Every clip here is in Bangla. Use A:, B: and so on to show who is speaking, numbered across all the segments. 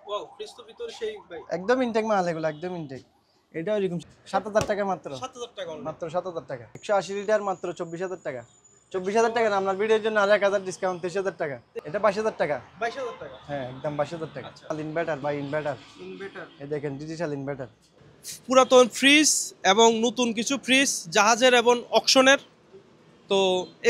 A: ওয়াও, ফ্রিজ তো ভিতরে সেই ভাই।
B: একদম ইনটেক মাল এগুলো, একদম ইনটেক। এটাও এরকম 7000 টাকা মাত্র।
A: 7000 টাকা অনলি।
B: মাত্র 7000 টাকা। 180 লিটার মাত্র 24000 টাকা। 24000 টাকা না, আপনার ভিডিওর জন্য আর 1000 ডিসকাউন্ট, 23000 টাকা। এটা 22000 টাকা।
A: 22000 টাকা।
B: হ্যাঁ, একদম 22000 টাকা।
A: আচ্ছা।
B: ইনভার্টার ভাই, ইনভার্টার।
A: ইনভার্টার।
B: এই দেখেন ডিজিটাল ইনভার্টার।
A: পুরাতন ফ্রিজ এবং নতুন কিছু ফ্রিজ জাহাজের এবং অকশনের, তো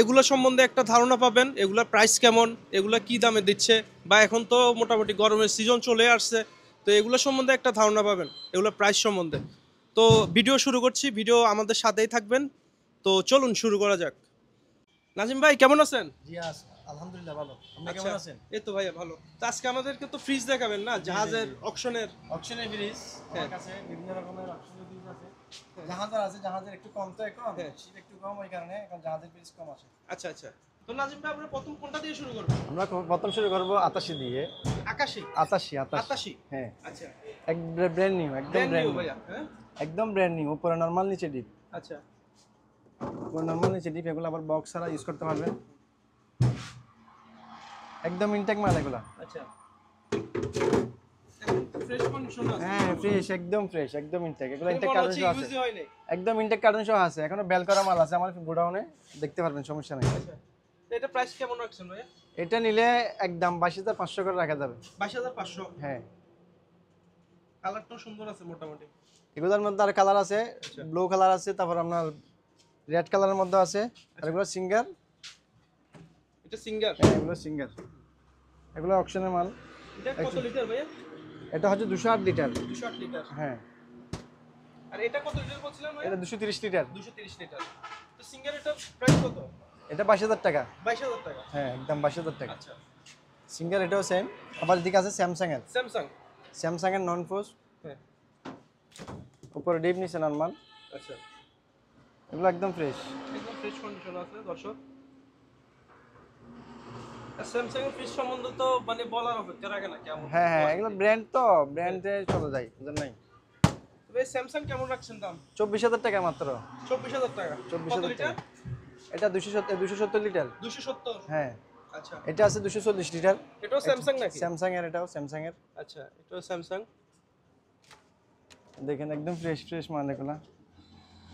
A: এগুলো সম্বন্ধে একটা ধারণা পাবেন। এগুলোর প্রাইস কেমন, এগুলো কি দামে দিচ্ছে, বা এখন তো মোটামুটি গরমের সিজন চলে আসছে, তো এগুলো সম্বন্ধে একটা ধারণা পাবেন, এগুলোর প্রাইস সম্বন্ধে। তো ভিডিও শুরু করছি, ভিডিও আমাদের সাথেই থাকবেন। তো চলুন শুরু করা যাক। নাজিম ভাই কেমন আছেন?
B: জি আলহামদুলিল্লাহ ভালো। আপনি
A: আচ্ছা,
B: কেমন আছেন?
A: এই তো ভাইয়া ভালো। তো আজকে আমাদেরকে তো ফ্রিজ দেখাবেন না, জাহাজের অকশনের।
B: অকশনের ফ্রিজ আমার কাছে বিভিন্ন রকমের অকশনের ফ্রিজ আছে। জাহাজের আছে, জাহাজের একটু কম, তো এখন শীত একটু কম, ওই কারণে এখন জাহাজের ফ্রিজ কম আছে।
A: আচ্ছা আচ্ছা। তো নাজিম ভাই আমরা প্রথম কোনটা দিয়ে শুরু করব?
B: আমরা প্রথম শুরু করব 88 দিয়ে।
A: আকাশী।
B: 88।
A: হ্যাঁ আচ্ছা।
B: এক ব্র্যান্ড নিউ, একদম
A: ব্র্যান্ড
B: ব্র্যান্ড
A: নিউ
B: নিউ,
A: ভাইয়া। হ্যাঁ
B: একদম ব্র্যান্ড নিউ। উপরে নরমাল, নিচে ডিপ।
A: আচ্ছা।
B: উপরে নরমাল, নিচে ডিপ। এগুলো আবার বক্স ছাড়া ইউজ করতে পারবেন। একদম ইনটেক মাল এগুলা।
A: আচ্ছা, ফ্রেশ কন্ডিশন আছে।
B: হ্যাঁ ফ্রেশ, একদম ফ্রেশ, একদম ইনটেক। এগুলো ইনটেক কার্টন সহ আছে।
A: ইউজই হয় নাই।
B: একদম ইনটেক কার্টন সহ আছে। এখনো বেল করা মাল আছে আমার গোডাউনে, দেখতে পারবেন, সমস্যা নেই।
A: আচ্ছা, তো এটা প্রাইস কেমন রাখছেন ভাইয়া?
B: এটা নিলে একদম 22500 করে রাখা যাবে।
A: 22500।
B: হ্যাঁ,
A: কালারটাও সুন্দর আছে মোটামুটি।
B: এগুলোর মধ্যে আর কালার আছে,
A: আচ্ছা।
B: ব্লু কালার আছে, তারপর আপনার রেড কালারের মধ্যে আছে। আর এগুলো সিঙ্গার।
A: এটা সিঙ্গার।
B: হ্যাঁ, এগুলো সিঙ্গার। এগুলো অকশনের মাল।
A: এটা কত লিটার ভাইয়া?
B: এটা হচ্ছে 208 লিটার।
A: 208 লিটার।
B: হ্যাঁ।
A: আর এটা কত লিটার বলছিলেন ভাইয়া?
B: এটা 230 লিটার।
A: 230 লিটার। তো সিঙ্গার এটা প্রাইস কত?
B: এটা 22000 টাকা।
A: 22000 টাকা।
B: হ্যাঁ, একদম 22000 টাকা।
A: আচ্ছা।
B: সিঙ্গার এটাও সেম। আবার এদিকে আছে স্যামসাং এর।
A: স্যামসাং।
B: স্যামসাং এর নন ফোর্স।
A: হ্যাঁ।
B: উপরে ডিপ, নিচে নরমাল।
A: আচ্ছা।
B: এগুলো একদম ফ্রেশ।
A: একদম ফ্রেশ কন্ডিশন আছে দর্শক। স্যামসাং এর ফ্রিজ সম্বন্ধে তো মানে বলার অপেক্ষা রাখে না কেমন।
B: হ্যাঁ হ্যাঁ, এগুলো ব্র্যান্ড, তো ব্র্যান্ডে চলে যায়, বুঝলেন নাই?
A: তবে স্যামসাং কেমন রাখছেন দাম?
B: 24000 টাকা মাত্র।
A: 24000 টাকা।
B: 24000
A: কত লিটার?
B: টাকা। এটা 270 লিটার।
A: 270।
B: হ্যাঁ।
A: আচ্ছা।
B: এটা আছে 240 লিটার।
A: এটাও স্যামসাং নাকি?
B: স্যামসাং এর, এটাও স্যামসাং এর।
A: আচ্ছা, এটাও স্যামসাং।
B: দেখেন একদম ফ্রেশ ফ্রেশ মাল এগুলা।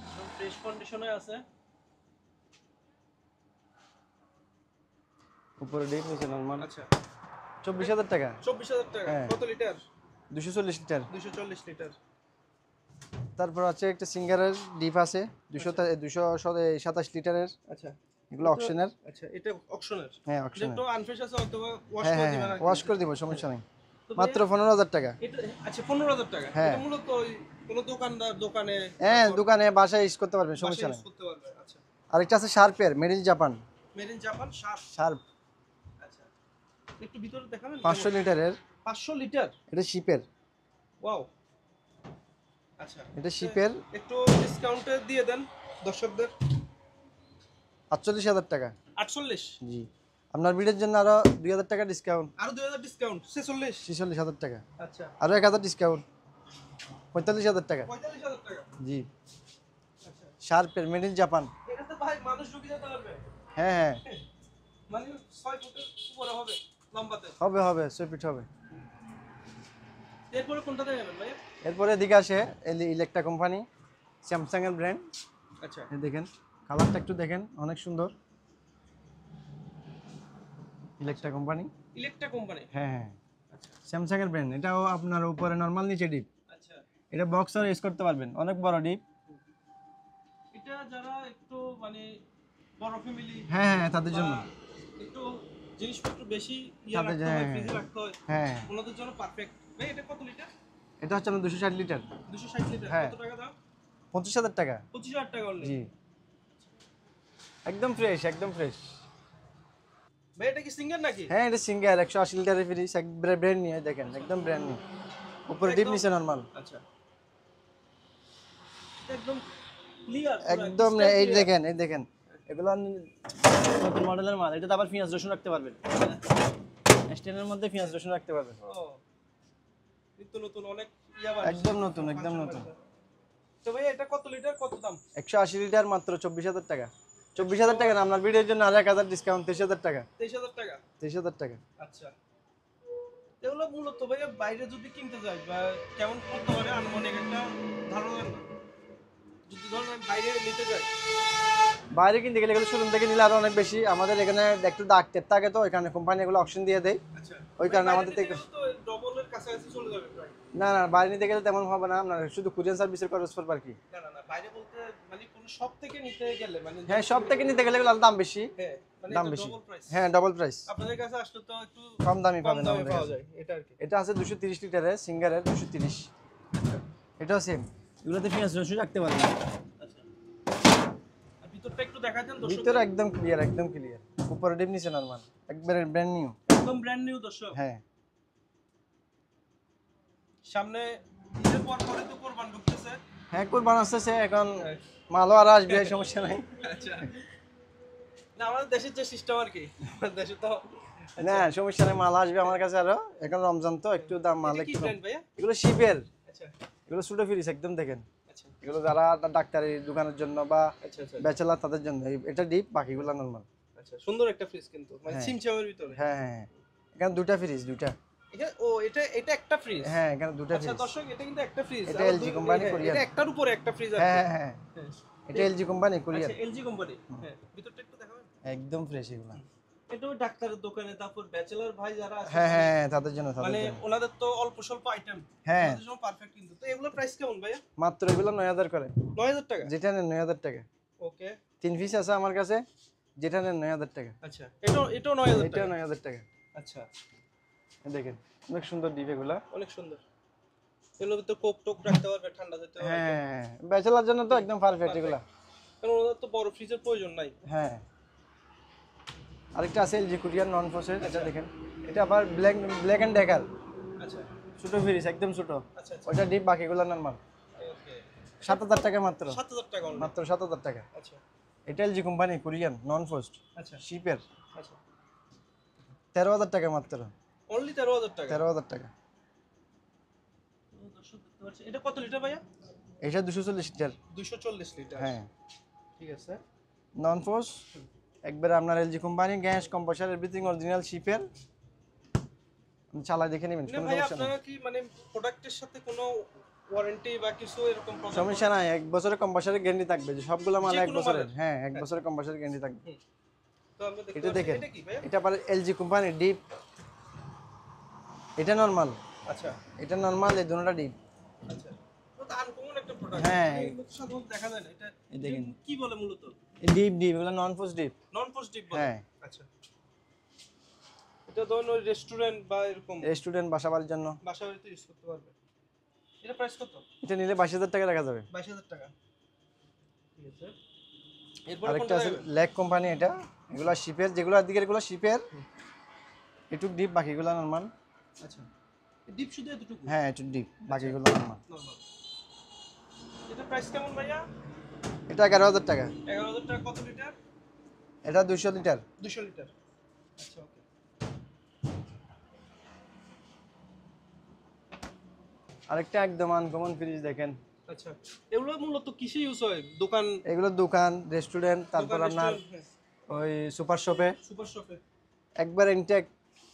A: একদম ফ্রেশ কন্ডিশনে আছে।
B: উপরে ডিপ, নিচে নরমাল।
A: আচ্ছা।
B: 24000 টাকা।
A: 24000 টাকা।
B: হ্যাঁ।
A: কত লিটার?
B: 240 লিটার।
A: 240 লিটার।
B: তারপর আছে একটা সিঙ্গারের ডিপ আছে 227 লিটারের।
A: আচ্ছা।
B: এগুলো অকশনের।
A: আচ্ছা, এটা অকশনের।
B: হ্যাঁ, অকশনের।
A: একটু আনফ্রেশ আছে, অথবা ওয়াশ
B: হ্যাঁ
A: করে
B: হ্যাঁ,
A: দিবেন আর কি।
B: ওয়াশ করে দিব, সমস্যা নেই।
A: তো
B: মাত্র 15000 টাকা।
A: এটা আচ্ছা 15000 টাকা।
B: হ্যাঁ।
A: এটা মূলত ওই কোন দোকানে
B: হ্যাঁ, দোকানে বাসায় ইউজ করতে পারবেন, সমস্যা
A: বাসায়
B: নেই।
A: ইউজ করতে পারবে। আচ্ছা।
B: আরেকটা আছে শার্পের, made in Japan.
A: Made in Japan Sharp.
B: Sharp
A: আচ্ছা, একটু ভিতরে দেখাবেন?
B: 500 লিটারের।
A: 500 লিটার।
B: এটা শিপের।
A: ওয়াও। আচ্ছা,
B: এটা শিপের।
A: একটু ডিসকাউন্টে দিয়ে দেন দর্শকদের।
B: 48000 টাকা।
A: 48।
B: জি, আপনার ভিডিওর জন্য আরো 2000 টাকা ডিসকাউন্ট।
A: আরো 2000 ডিসকাউন্ট, 46।
B: 46000 টাকা।
A: আচ্ছা,
B: আরো 1000 ডিসকাউন্ট, 45000 টাকা।
A: 45000 টাকা।
B: জি,
A: আচ্ছা,
B: শার্পের, মেড ইন জাপান।
A: এটা তো ভাই মানুষ ঢুকে যেতে পারবে।
B: হ্যাঁ হ্যাঁ,
A: মানে 6 ফুটের উপরে হবে লম্বাতে।
B: হবে হবে, 6 ফিট হবে।
A: এরপরে কোনটাতে যাবেন ভাই?
B: এরপরে এদিকে আসে ইলেকট্রা কোম্পানি, স্যামসাং এর ব্র্যান্ড।
A: আচ্ছা।
B: এই দেখেন কালারটা একটু দেখেন, অনেক সুন্দর। Electra company.
A: Electra company.
B: হ্যাঁ হ্যাঁ,
A: আচ্ছা।
B: স্যামসাং এর ব্র্যান্ড। এটাও আপনার উপরে নরমাল, নিচে ডিপ।
A: আচ্ছা,
B: এটা বক্স আর ইউজ করতে পারবেন, অনেক বড় ডিপ।
A: এটা যারা একটু মানে বড় ফ্যামিলি,
B: হ্যাঁ হ্যাঁ, তাদের জন্য।
A: একটু জিনিসপত্র বেশি
B: তাদের
A: রাখতে হয়,
B: হ্যাঁ
A: ফ্রিজে রাখতে হয়,
B: হ্যাঁ।
A: ওনাদের জন্য পারফেক্ট। ভাই এটা কত লিটার?
B: এটা হচ্ছে আপনার 260 লিটার।
A: 260 লিটার।
B: হ্যাঁ।
A: কত টাকা দাম?
B: 25000 টাকা।
A: 25000 টাকা অনলি।
B: জি, একদম ফ্রেশ, একদম ফ্রেশ।
A: ভাই এটা কি সিঙ্গার নাকি?
B: হ্যাঁ, এটা সিঙ্গার 180 লিটারের ফ্রিজ, একবারে ব্র্যান্ড নিউ। দেখেন একদম ব্র্যান্ড নিউ। উপরে ডিপ, নিচে নরমাল।
A: আচ্ছা, এটা একদম ক্লিয়ার,
B: একদম। এই দেখেন, এই দেখেন, এগুলো নতুন মডেলের মাল। এটা তো আবার পেঁয়াজ রসুন রাখতে পারবেন, স্ট্যান্ডের মধ্যে পেঁয়াজ রসুন রাখতে পারবেন।
A: ও, নিত্য নতুন অনেক ইয়াবার।
B: একদম নতুন, একদম নতুন।
A: তো ভাই এটা কত লিটার, কত দাম?
B: 180 লিটার, মাত্র 24000 টাকা। 24000 টাকা না, আপনার ভিডিওর জন্য আর 1000 ডিসকাউন্ট, 23000 টাকা।
A: 23000 টাকা।
B: 23000 টাকা।
A: আচ্ছা, এগুলো মূলত ভাইয়া বাইরে যদি কিনতে যাই বা কেমন করতে পারে আনুমানিক একটা ধারণা দেন না। যদি ধরেন আমি বাইরে নিতে যাই,
B: বাইরে কিনতে গেলে এগুলো শোরুম থেকে নিলে আরো অনেক বেশি। আমাদের এখানে একটু দাগ টেপ থাকে, তো এখানে কোম্পানি এগুলো অপশন দিয়ে দেয়।
A: আচ্ছা
B: ওই কারণে আমাদের থেকে
A: তো ডবলের কাছাকাছি চলে যাবে প্রায়।
B: না না, বাইরে নিতে গেলে তেমন হবে না, আপনার শুধু কুরিয়ার সার্ভিসের খরচ পড়বে আর কি।
A: না না না, বাইরে বলতে মানে কোন শপ থেকে নিতে গেলে মানে
B: হ্যাঁ, সব থেকে নিতে গেলে এগুলো দাম বেশি।
A: হ্যাঁ মানে
B: দাম
A: এটা
B: বেশি।
A: Double price.
B: হ্যাঁ, ডাবল প্রাইস।
A: আপনাদের কাছে আসলে তো একটু
B: কম দামি
A: কম
B: পাবেন
A: দামে
B: আমাদের
A: পাওয়া
B: কাছে।
A: যায় এটা আর কি।
B: এটা আছে 230 লিটারের সিঙ্গারের 230। এটাও সেম। এগুলোতে পেঁয়াজ রসুন রাখতে পারবেন।
A: আচ্ছা, আর ভিতরটা একটু দেখা দেন দর্শক।
B: ভিতরে একদম ক্লিয়ার, একদম ক্লিয়ার। উপরে ডিপ নিচে নরমাল, একবারে ব্র্যান্ড নিউ।
A: একদম ব্র্যান্ড নিউ দর্শক।
B: হ্যাঁ,
A: সামনে ঈদের পর পরে তো কোরবান ঢুকতেছে।
B: হ্যাঁ, কোরবান আসতেছে এখন, মালও আর আসবে, সমস্যা নাই।
A: আচ্ছা, না আমাদের দেশের যে সিস্টেম আর কি, আমাদের দেশে তো
B: না, সমস্যা নাই, মাল আসবে আমার কাছে আরো। এখন রমজান তো একটু দাম মাল
A: এটা কি
B: একটু কম।
A: ব্র্যান্ড ভাইয়া?
B: এগুলো শিপের,
A: আচ্ছা
B: এগুলো ছোট ফ্রিজ একদম দেখেন।
A: আচ্ছা
B: এগুলো যারা ডাক্তারি দোকানের জন্য বা
A: আচ্ছা আচ্ছা
B: ব্যাচেলার তাদের জন্য এটা ডিপ, বাকিগুলো নরমাল।
A: আচ্ছা, সুন্দর একটা ফ্রিজ কিন্তু মানে
B: হ্যাঁ।
A: সিমচামের ভিতরে।
B: হ্যাঁ হ্যাঁ হ্যাঁ। এখানে দুটা ফ্রিজ, দুটা।
A: এটা ও এটা এটা একটা ফ্রিজ।
B: হ্যাঁ, এখানে দুটা
A: আচ্ছা
B: ফ্রিজ।
A: দর্শক, এটা কিন্তু একটা ফ্রিজ।
B: এটা LG কোম্পানি কোরিয়ান।
A: এটা একটার উপরে একটা ফ্রিজ আছে।
B: হ্যাঁ হ্যাঁ হ্যাঁ, এটা এলজি কোম্পানি কোরিয়ান।
A: আচ্ছা, এলজি কোম্পানি। হ্যাঁ, ভিতরটা একটু দেখাবেন।
B: একদম ফ্রেশ এগুলো।
A: এটা ওই ডাক্তারের দোকানে, তারপর ব্যাচেলর ভাই যারা আছে
B: হ্যাঁ হ্যাঁ হ্যাঁ, তাদের জন্য, তাদের
A: মানে
B: জন্য।
A: ওনাদের তো অল্প স্বল্প আইটেম,
B: হ্যাঁ।
A: ওনাদের জন্য পারফেক্ট কিন্তু। তো এগুলোর প্রাইস কেমন ভাইয়া?
B: মাত্র এগুলো 9000 করে।
A: 9000 টাকা।
B: যেটা নেন 9000 টাকা।
A: ওকে,
B: 3 পিস আছে আমার কাছে, যেটা নেন 9000 টাকা।
A: আচ্ছা, এটাও 9000
B: এটা
A: টাকা।
B: 9000 টাকা।
A: আচ্ছা,
B: এই দেখেন, অনেক সুন্দর ডিপ এগুলা।
A: অনেক সুন্দর। এগুলোর ভিতর কোক টোক রাখতে পারবে, ঠান্ডা যেতে পারবে।
B: হ্যাঁ, ব্যাচেলার জন্য তো একদম পারফেক্ট এগুলা।
A: কারণ ওদের তো বড় ফ্রিজের প্রয়োজন নাই।
B: হ্যাঁ। আরেকটা আছে এলজি কোরিয়ান নন ফোসের, এটা দেখেন। এটা আবার ব্ল্যাক এন্ড ডেকার,
A: আচ্ছা
B: ছোট ফ্রিজ, একদম ছোট।
A: আচ্ছা আচ্ছা,
B: ওইটা ডিপ, বাকিগুলো নরমাল।
A: ওকে।
B: 7000 টাকা মাত্র।
A: 7000 টাকা only।
B: মাত্র 7000 টাকা।
A: আচ্ছা
B: এটা এলজি কোম্পানি কোরিয়ান নন ফোস্ট
A: আচ্ছা
B: শিপের,
A: আচ্ছা,
B: 13000 টাকা মাত্র।
A: অনলি 13000 টাকা।
B: 13000 টাকা।
A: তো দর্শক দেখতে পাচ্ছেন, এটা কত লিটার ভাইয়া?
B: এটা 240 লিটার।
A: 240 লিটার।
B: হ্যাঁ,
A: ঠিক আছে।
B: নন ফোর্স, একবার আপনার LG company, gas compressor everything original শিপের। চালা দেখে নেবেন,
A: না
B: কোনো
A: ভাই,
B: সমস্যা নেই।
A: আপনারা কি মানে প্রোডাক্টের সাথে কোনো ওয়ারেন্টি বা কিছু এরকম problem
B: সমস্যা নাই, 1 বছরের কম্প্রেসারের গ্যারান্টি থাকবে, যে সবগুলো মাল 1
A: যেকোনো
B: বছরের।
A: মালের?
B: হ্যাঁ, 1 বছরের কম্প্রেসারের গ্যারান্টি থাকবে।
A: হুম। তো আমরা দেখতে
B: এটা
A: পাচ্ছি,
B: দেখেন,
A: এটা কি ভাইয়া?
B: এটা আবার এলজি কোম্পানি ডিপ। এটা নরমাল,
A: আচ্ছা
B: এটা নরমাল, এই দুটোটা ডিপ।
A: আচ্ছা, তো আনকমন একটা প্রোডাক্ট।
B: হ্যাঁ।
A: এগুলো তো সাধারণত দেখা যায় না। এটা
B: এই দেখেন।
A: কি বলে মূলত?
B: ডিপ ডিপ, এগুলো নন ফোর্স ডিপ।
A: নন পজিটিভ বলে।
B: হ্যাঁ।
A: আচ্ছা, এটা ধরুন ওই রেস্টুরেন্ট বা এরকম
B: রেস্টুরেন্ট, বাসাবাড়ির জন্য।
A: বাসা বাড়িতে ইউজ করতে পারবে। এটা প্রাইস কত?
B: এটা নিলে 22000 টাকা রাখা যাবে।
A: 22000 টাকা। ঠিক আছে। এরপর
B: আরেকটা
A: কোনটা
B: আছে
A: দেখাবেন?
B: ল্যাক কোম্পানি, এটা এগুলো শিপের, যেগুলো দিকের এগুলো শিপের, একটু ডিপ, বাকিগুলো নরমাল।
A: আচ্ছা, ডিপ শুধু এতটুকু?
B: হ্যাঁ, একটু ডিপ, বাকিগুলো নরমাল।
A: নরমাল। এটা প্রাইস কেমন ভাইয়া?
B: এটা 11000 টাকা।
A: 11000 টাকা। কত লিটার?
B: এটা 200 লিটার।
A: 200 লিটার। আচ্ছা, ওকে।
B: আরেকটা একদম আনকমন ফ্রিজ দেখেন।
A: আচ্ছা, এগুলো মূলত কিসে ইউজ হয়? দোকান,
B: এগুলো দোকান, রেস্টুরেন্ট, তারপর আপনার ওই সুপার শপে,
A: সুপার শপে
B: একবার ইনটেক,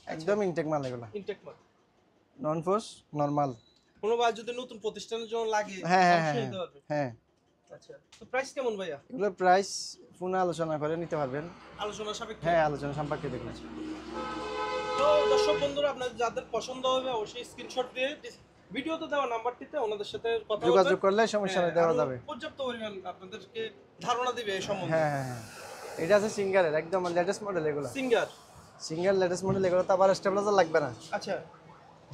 B: একদম ইনটেক মাল এগুলো।
A: ইনটেক মাল।
B: নন ফোর্স, নরমাল।
A: কোনো ভাই যদি নতুন প্রতিষ্ঠানের জন্য লাগে,
B: হ্যাঁ হ্যাঁ
A: অবশ্যই
B: হ্যাঁ
A: নিতে পারবে।
B: হ্যাঁ।
A: আচ্ছা, তো প্রাইস কেমন ভাইয়া?
B: এগুলোর প্রাইস ফোনে আলোচনা করে নিতে পারবেন।
A: আলোচনা সাপেক্ষে।
B: হ্যাঁ, আলোচনা সম্পর্কে দেখুন।
A: তো দর্শক বন্ধুরা, আপনাদের যাদের পছন্দ হবে অবশ্যই স্ক্রিনশট দিয়ে ভিডিওতে দেওয়া নাম্বারটিতে ওনাদের সাথে কথা বলবেন।
B: যোগাযোগ করলে সমস্যা নেই, দেওয়া
A: আরো
B: যাবে।
A: পর্যাপ্ত পরিমাণ আপনাদেরকে ধারণা দিবে এই সম্বন্ধে।
B: হ্যাঁ হ্যাঁ হ্যাঁ। এটা আছে সিঙ্গারের, একদম লেটেস্ট মডেল এগুলো।
A: সিঙ্গার।
B: সিঙ্গার লেটেস্ট মডেল এগুলো, তো আবার স্টেবিলাইজার লাগবে না।
A: আচ্ছা,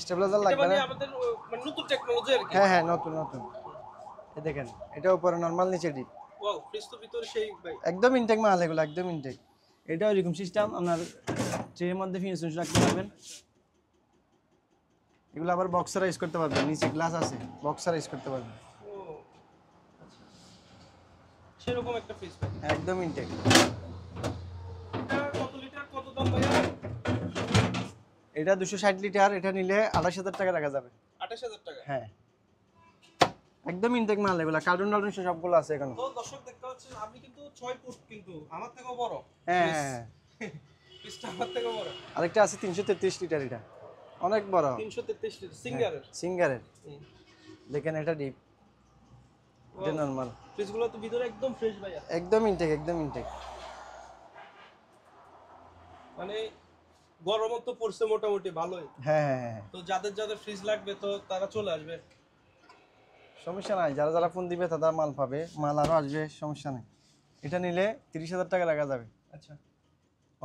B: স্টেবিলাইজার
A: এটা
B: লাগবে
A: মানে
B: না।
A: আমাদের মানে নতুন টেকনোলজি আর কি।
B: হ্যাঁ হ্যাঁ, নতুন নতুন। এই দেখেন, এটা উপরে নরমাল, নিচে ডিপ।
A: ওয়াও, ফ্রিজ তো ভিতরে সেই ভাই।
B: একদম ইনটেক মাল এগুলো, একদম ইনটেক। এটা এরকম সিস্টেম, আপনার ট্রের মধ্যে ফিনিশ রাখতে পারবেন। এগুলো আবার বক্সার ইউজ করতে পারবেন, নিচে গ্লাস আছে, বক্সার ইউজ করতে পারবেন।
A: ও আচ্ছা, সেরকম একটা ফ্রিজ ভাই।
B: একদম ইনটেক।
A: এটা কত লিটার, কত দাম ভাইয়া?
B: এটা 260 লিটার, এটা নিলে 28000 টাকা রাখা যাবে।
A: 28000 টাকা।
B: হ্যাঁ, একদম ইনটেক মাল এগুলো, কার্টুন টার্টুন সবগুলো আছে এখানে।
A: তো দর্শক দেখতে পাচ্ছেন, আমি কিন্তু 6 ফুট, কিন্তু আমার থেকেও বড়।
B: হ্যাঁ হ্যাঁ হ্যাঁ।
A: ফ্রিজটা আমার থেকেও বড়।
B: আরেকটা আছে 333 লিটার, এটা অনেক বড়
A: 333 লিটার সিঙ্গারের।
B: সিঙ্গারের। দেখেন এটা ডিপ, এটা নরমাল।
A: ফ্রিজগুলো তো ভিতরে একদম ফ্রেশ ভাইয়া,
B: একদম ইনটেক, একদম ইনটেক।
A: মানে গরমও তো পড়ছে মোটামুটি ভালোই।
B: হ্যাঁ হ্যাঁ হ্যাঁ,
A: তো যাদের যাদের ফ্রিজ লাগবে তো তারা চলে আসবে।
B: সমস্যা নাই, যারা যারা ফোন দিবে তারা মাল পাবে, মাল আরো আসবে, সমস্যা নাই। এটা নিলে 30,000 টাকা লাগা যাবে।
A: আচ্ছা,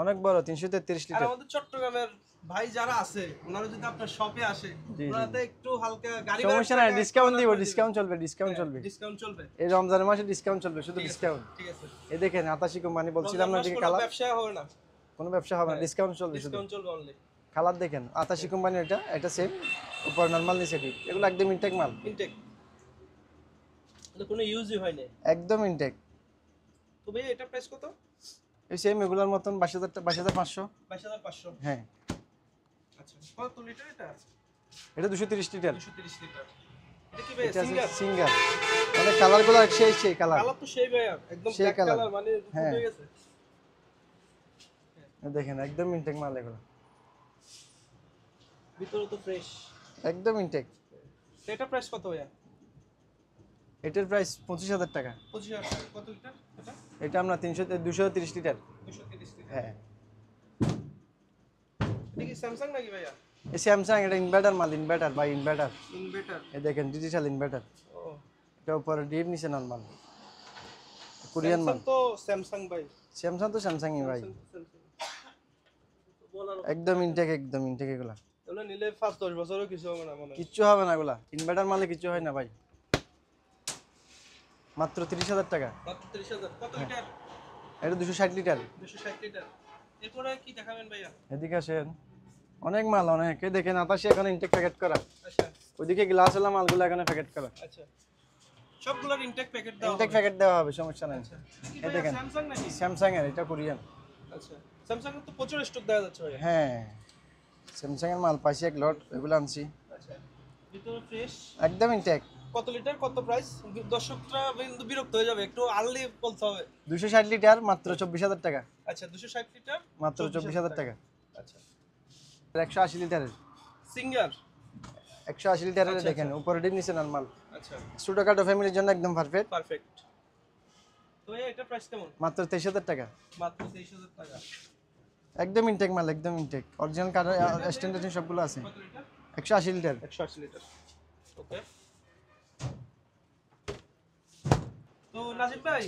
B: অনেক বড় 333
A: আর
B: লিটার।
A: আমাদের চট্টগ্রামের ভাই যারা আছে ওনারা যদি আপনার শপে আসে
B: জি।
A: ওনাতে একটু হালকা গাড়ি
B: সমস্যা নাই, ডিসকাউন্ট দিব, ডিসকাউন্ট চলবে, ডিসকাউন্ট চলবে।
A: ডিসকাউন্ট চলবে।
B: এই রমজানের মাসে ডিসকাউন্ট চলবে, শুধু ডিসকাউন্ট।
A: ঠিক আছে,
B: এই দেখেন আতাশি কোম্পানি, বলছিলাম না যে
A: কোনো
B: কালার,
A: ব্যবসা হবে না,
B: কোনো ব্যবসা হবে না, ডিসকাউন্ট চলবে শুধু।
A: ডিসকাউন্ট চলবে অনলি।
B: কালার দেখেন আতাশি কোম্পানি, এটা সেম, উপর নরমাল নিচে ডিপ, এগুলো একদম ইনটেক মাল,
A: ইনটেক, এটা কোনো ইউজই হয় না।
B: একদম ইনটেক।
A: তো ভাই এটা প্রাইস কত?
B: এই সেম এগুলোর মতন 22,500।
A: 22,500।
B: হ্যাঁ,
A: আচ্ছা, কত লিটার এটা?
B: এটা 230 লিটার।
A: 230 লিটার। এটা কি ভাই
B: এটা
A: সিঙ্গার?
B: সিঙ্গার। মানে কালারগুলো সেই কালার।
A: কালার তো সেই ভাই, একদম
B: সেই
A: ব্ল্যাক
B: colour।
A: কালার, মানে
B: হ্যাঁ।
A: ফুটে গেছে।
B: দেখেন একদম ইনটেক মাল এগুলো,
A: ভিতরে তো ফ্রেশ,
B: একদম ইনটেক।
A: এটা প্রাইস কত ভাইয়া?
B: এটার প্রাইস 25,000 টাকা।
A: 25,000 টাকা। কত লিটার এটা?
B: এটা আমরা 230 লিটার।
A: 230 লিটার।
B: হ্যাঁ,
A: এটা কি স্যামসাং নাকি ভাইয়া?
B: এই স্যামসাং, এটা ইনভার্টার মাল, ইনভার্টার বাই ইনভার্টার।
A: ইনভার্টার।
B: এই দেখেন ডিজিটাল ইনভার্টার।
A: ও,
B: এটা উপরে ডিপ নিচে নরমাল, কোরিয়ান মাল।
A: স্যামসাং তো স্যামসাং ভাই,
B: স্যামসাং তো স্যামসাংই ভাই,
A: স্যামসাং। তো বলার
B: একদম ইনটেক, একদম ইনটেক এগুলা।
A: এগুলো নিলে 5-10 বছরও কিছু হবে না মনে হয়।
B: কিচ্ছু হবে না এগুলা, ইনভার্টার মালে কিচ্ছু হয় না ভাই। মাত্র 30,000 টাকা।
A: মাত্র 30,000। কত লিটার?
B: এটা 260 লিটার।
A: 260 লিটার। এরপরে কি দেখাবেন ভাইয়া?
B: এদিকে আসেন, অনেক মাল, অনেক। এই দেখেন আতাশি এখন ইনটেক প্যাকেট করা,
A: আচ্ছা
B: ওইদিকে গ্লাস ওলা মালগুলো এখানে প্যাকেট করা।
A: আচ্ছা, সবগুলোর ইনটেক প্যাকেট দাও।
B: ইনটেক প্যাকেট দেওয়া হবে, সমস্যা নাই।
A: আচ্ছা, কি
B: এই
A: ভাইয়া
B: দেখেন
A: স্যামসাং নাকি?
B: স্যামসাং এর, এটা কোরিয়ান।
A: আচ্ছা, স্যামসাং এর তো প্রচুর স্টক দেখা যাচ্ছে ভাইয়া।
B: হ্যাঁ, স্যামসাং এর মাল পাইছি এক লট, এগুলো আনছি,
A: আচ্ছা, ভিতরে ফ্রেশ।
B: একদম ইনটেক।
A: কত লিটার, কত প্রাইস? দর্শকরা কিন্তু বিরক্ত হয়ে যাবে, একটু আর্লি বলতে হবে।
B: 260 লিটার মাত্র 24,000 টাকা।
A: আচ্ছা, 260 লিটার
B: মাত্র 24,000 টাকা।
A: আচ্ছা,
B: 180 লিটারের,
A: সিঙ্গার।
B: 180 লিটারের।
A: আচ্ছা,
B: দেখেন উপরে ডিপ নিচে নরমাল,
A: আচ্ছা,
B: ছোটখাটো ফ্যামিলির জন্য একদম পারফেক্ট।
A: পারফেক্ট। তো এটা প্রাইস কেমন?
B: মাত্র 23,000 টাকা।
A: মাত্র 23,000 টাকা।
B: একদম ইনটেক মাল, একদম ইনটেক, অরিজিনাল কার্ড স্ট্যান্ডার্ড সবগুলো আছে।
A: কত লিটার?
B: 180 লিটার।
A: 180 লিটার। ওকে। তো নাজিব ভাই,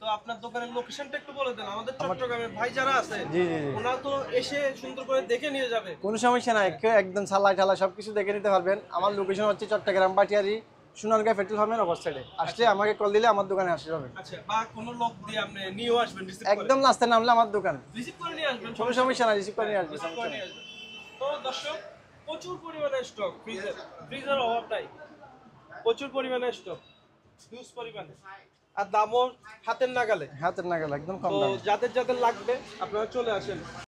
A: তো আপনার দোকানের লোকেশনটা একটু বলে দেন, আমাদের চট্টগ্রামের ভাই যারা আছে
B: জি জি জি,
A: ওনারা তো এসে সুন্দর করে দেখে নিয়ে যাবে।
B: কোনো সমস্যা নাই, একদম সালাই ঠালা সবকিছু দেখে নিতে পারবেন। আমার লোকেশন হচ্ছে চট্টগ্রাম পাটিয়ারি সোনারগাঁ পেট্রোল পাম্পের অপর সাইডে। আসলে আমাকে কল দিলে আমার দোকানে আসতে হবে।
A: আচ্ছা, বা কোনো লোক দিয়ে আপনি নিয়েও আসবেন, রিসিভ করে।
B: একদম রাস্তায় নামলে আমার দোকান,
A: রিসিভ করে নিয়ে আসবেন,
B: কোনো সমস্যা নাই, রিসিভ করে নিয়ে আসবে,
A: রিসিভ
B: সমস্যা
A: করে
B: নাই।
A: নিয়ে আসবেন। তো দর্শক, প্রচুর পরিমাণে স্টক, ফ্রিজের অভাব নাই, প্রচুর পরিমাণে স্টক, হিউজ পরিমাণে, আর দামও হাতের নাগালে।
B: হাতের নাগাল, একদম কম
A: তো
B: দাম।
A: যাদের যাদের লাগবে আপনারা চলে আসেন।